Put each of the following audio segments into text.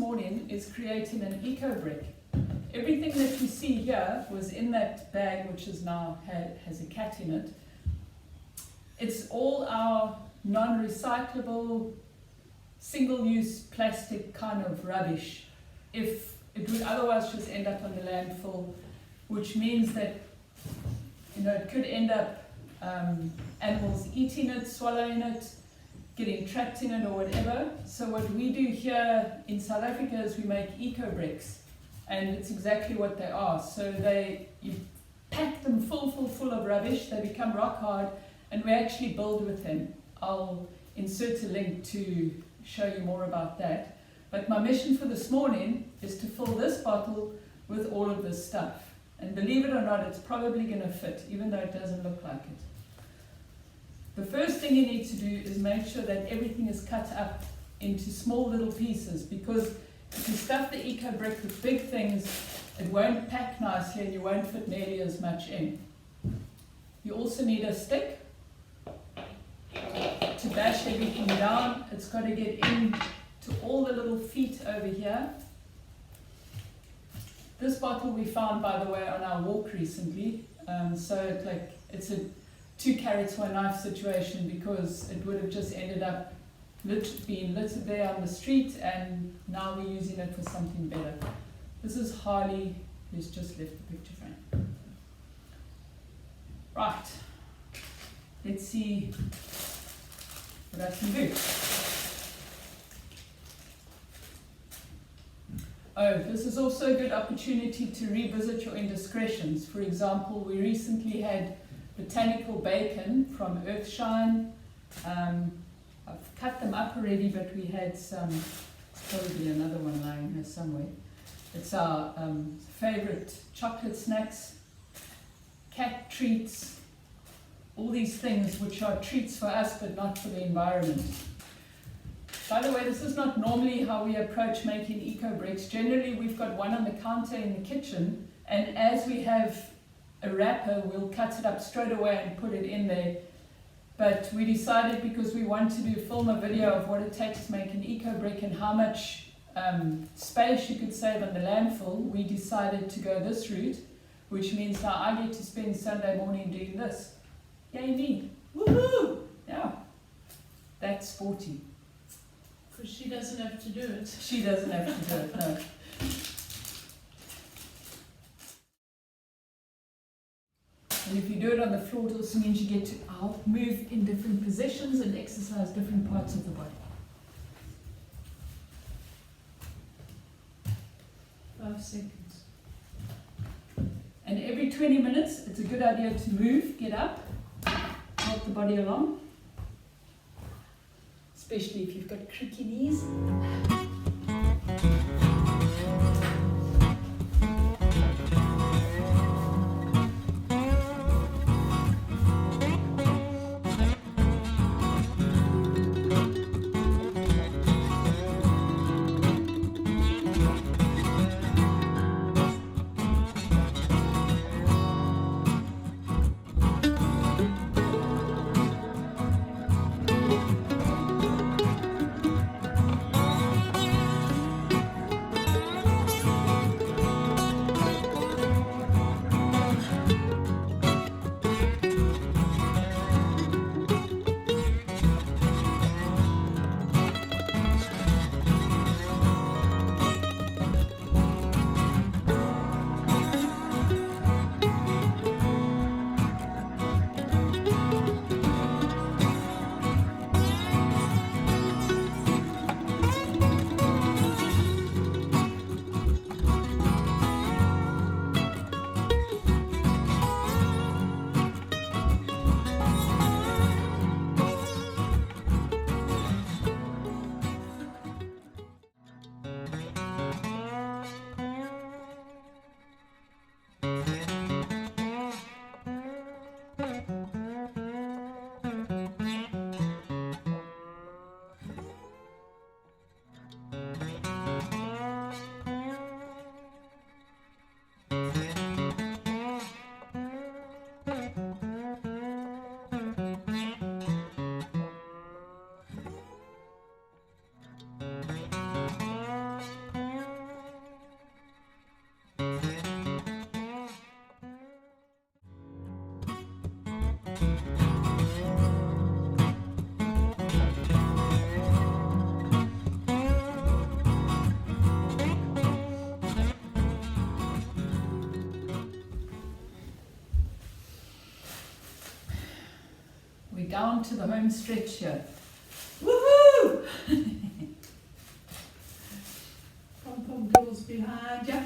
morning is creating an eco-brick. Everything that you see here was in that bag, which is now has a cat in it. It's all our non-recyclable, single-use plastic kind of rubbish. If it would otherwise just end up on the landfill, which means that it could end up animals eating it, swallowing it, getting trapped in it or whatever. So what we do here in South Africa is we make eco-bricks, and it's exactly what they are. So you pack them full of rubbish, they become rock hard, and we actually build with them. I'll insert a link to show you more about that. But my mission for this morning is to fill this bottle with all of this stuff. And believe it or not, it's probably going to fit, even though it doesn't look like it. The first thing you need to do is make sure that everything is cut up into small little pieces, because if you stuff the eco-brick with big things, it won't pack nicely and you won't fit nearly as much in. You also need a stick to bash everything down. It's got to get in to all the little feet over here. This bottle we found, by the way, on our walk recently. So it's a 2 carrots 1 knife situation, because it would have just ended up being littered there on the street, and now we're using it for something better. This is Harley, who's just left the picture frame. Right, let's see what I can do. Oh, this is also a good opportunity to revisit your indiscretions. For example, we recently had botanical bacon from Earthshine. I've cut them up already, but we had some, probably another one lying here somewhere. It's our favorite chocolate snacks, cat treats, all these things which are treats for us but not for the environment. By the way, this is not normally how we approach making eco-bricks. Generally, we've got one on the counter in the kitchen, and as we have a wrapper, we'll cut it up straight away and put it in there. But we decided, because we want to film a video of what it takes to make an eco-brick and how much space you could save on the landfill, we decided to go this route, which means now I get to spend Sunday morning doing this. Yay me! Woohoo! Yeah, that's sporty. Because she doesn't have to do it. She doesn't have to do it, no. And if you do it on the floor, it also means you get to move in different positions and exercise different parts of the body. 5 seconds. And every 20 minutes, it's a good idea to move, get up, help the body along. Especially if you've got creaky knees. We're down to the home stretch here. Woohoo! Pom-pom girls behind you.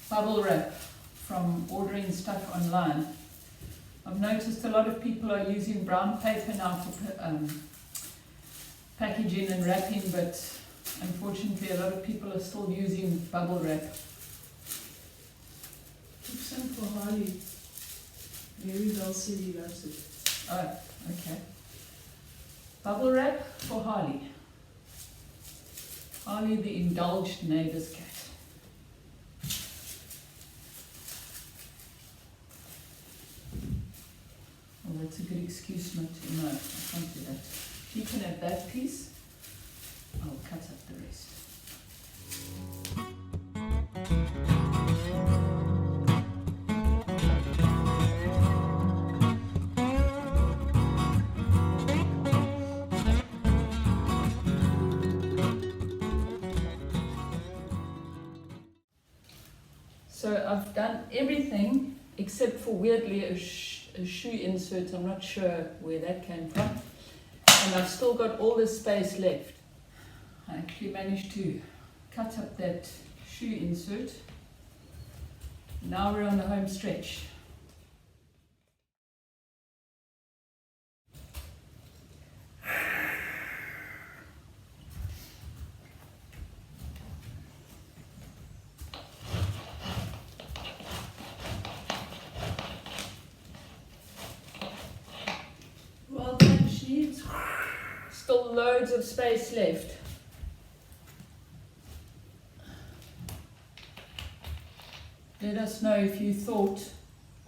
Bubble wrap from ordering stuff online. I've noticed a lot of people are using brown paper now for packaging and wrapping, but unfortunately a lot of people are still using bubble wrap. Took some for Harley. Very well said, he loves it. Oh, okay. Bubble wrap for Harley. Harley, the indulged neighbour's cat. Well, that's a good excuse not to. No, I can't do that. You can have that piece. I'll cut up the rest. So I've done everything except for, weirdly, a shoe insert. I'm not sure where that came from. And I've still got all this space left. I actually managed to cut up that shoe insert. Now we're on the home stretch. Well done, sheets. Still loads of space left. Let us know if you thought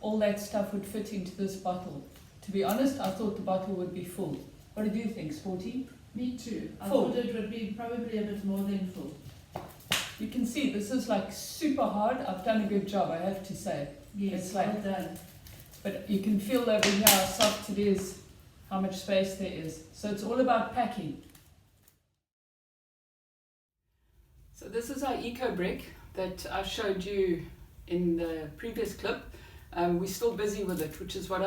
all that stuff would fit into this bottle. To be honest, I thought the bottle would be full. What did you think, Sporty? Me too. I Full. thought it would be probably a bit more than full. You can see this is like super hard. I've done a good job, I have to say. Yes, It's well like- done. But you can feel over here how soft it is, how much space there is. So it's all about packing. So this is our Ecobrick that I showed you in the previous clip. We're still busy with it, which is what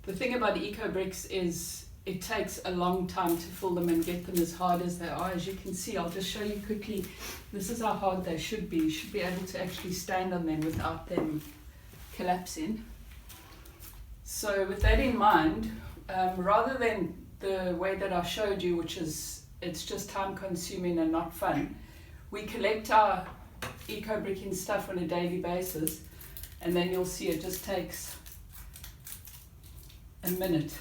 the thing about Ecobricks is it takes a long time to fill them and get them as hard as they are. As you can see, I'll just show you quickly. This is how hard they should be. You should be able to actually stand on them without them collapsing. So with that in mind, rather than the way that I showed you, which is it's just time consuming and not fun, we collect our eco-bricking stuff on a daily basis, and then you'll see it just takes a minute.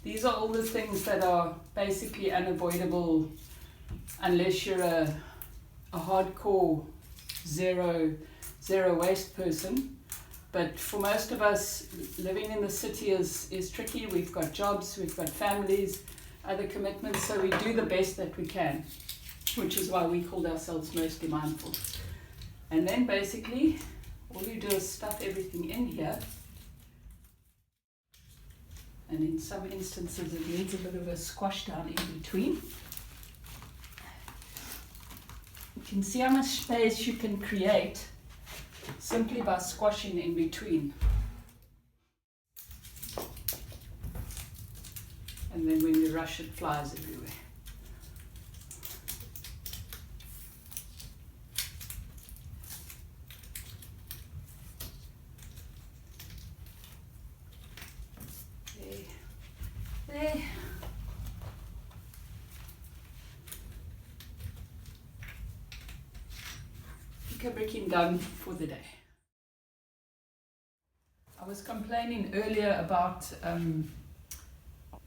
These are all the things that are basically unavoidable unless you're a hardcore zero waste person. But for most of us, living in the city is tricky. We've got jobs, we've got families, other commitments, so we do the best that we can, which is why we called ourselves Mostly Mindful. And then basically, all you do is stuff everything in here. And in some instances, it needs a bit of a squash down in between. You can see how much space you can create simply by squashing in between. And then when you rush, it flies everywhere. There. Ecobricking done for the day. I was complaining earlier about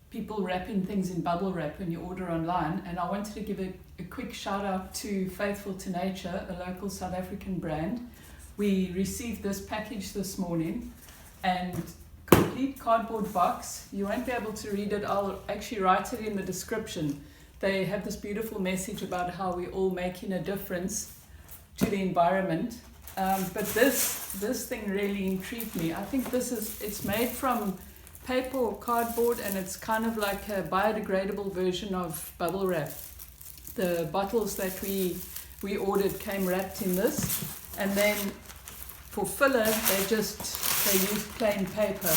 people wrapping things in bubble wrap when you order online, and I wanted to give a quick shout out to Faithful to Nature, a local South African brand. We received this package this morning, and complete cardboard box. You won't be able to read it. I'll actually write it in the description. They have this beautiful message about how we're all making a difference to the environment. But this thing really intrigued me. I think it's made from paper or cardboard, and it's kind of like a biodegradable version of bubble wrap. The bottles that we ordered came wrapped in this, and then for filler they use plain paper.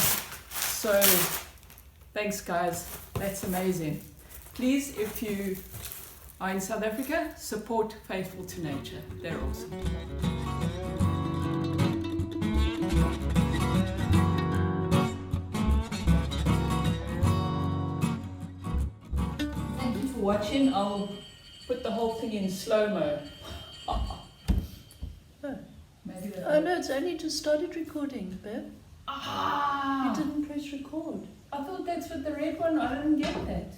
So thanks guys, that's amazing. Please, if you are in South Africa, support Faithful to Nature. They're awesome. Thank you for watching. I'll put the whole thing in slow-mo. Maybe Oh no, it's only just started recording, babe. Ah! You didn't press record. I thought that's what the red one, I didn't get that.